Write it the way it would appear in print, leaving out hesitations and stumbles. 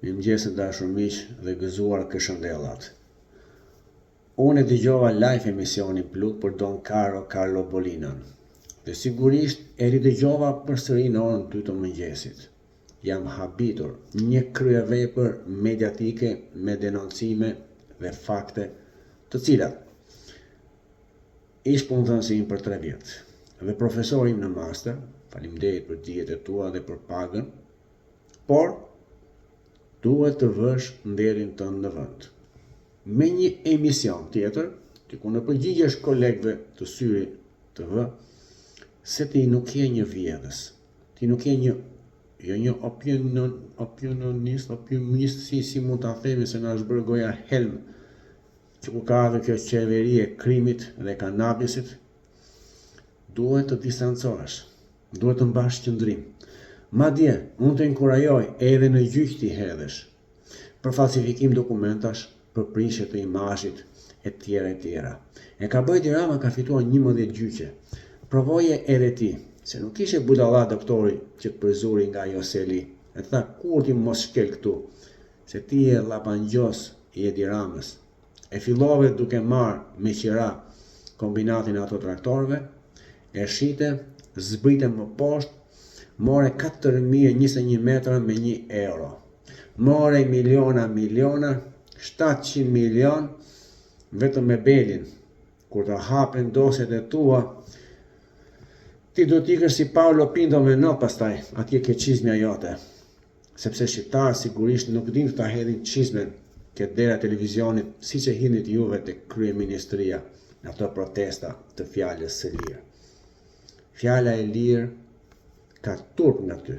Mirëmëngjes të dashur miq dhe gëzuar këshëndellat. Unë e dëgjova live emisionin plot për Don Carlo Bolinën. Dhe sigurisht e ridëgjova përsëri në orën 2 të mëngjesit. Jam habitur një kryevepër mediatike me denoncime dhe fakte, të cilat ish punëdhënësi im për 3 vjet dhe profesori im në master, faleminderit për dijet e tua dhe për pagën, por duhet të vësh nderin tënd në vend. Me një emision tjetër, ti ku në përgjigjesh kolegëve të Syri TV, se ti nuk je një vjedhës, ti nuk je një opinionist, si mund ta themi se na është bërë goja helm, që ku ka ardhur kjo qeveri e krimit dhe kanabisit, duhet të distancohesh, duhet të mbash qëndrim. Madje, unë të inkurajoj edhe në gjyq t'i hedhesh, për falsifikim dokumentash, për prishje të imazhit, e tjera. E ka bëjë Rama, ka fituar 11 gjyqe. Provoje edhe ti, se nuk ishe budalla doktori që të përzuri nga Joseli, e tha kur ti mos shkel këtu, se ti je llapangjos i Edi Ramës. E fillove duke marrë me qira kombinatin e autotraktorëve, e shite, zbrite më poshtë, more 4.021 metra me €1. More miliona, 700 milion, vetëm me belin. Kur të hapen dosjet e tua, ti do t'ikësh si Paolo Pinto me not pastaj, atje ke çizmja jote. Sepse shqiptarë sigurisht nuk din të ta hedhin çizmen ke dera televizionit, siç e hidhnit juve tek kryeministria në ato protesta të fjalës së lirë. Fjala e lirë ka turp nga ty.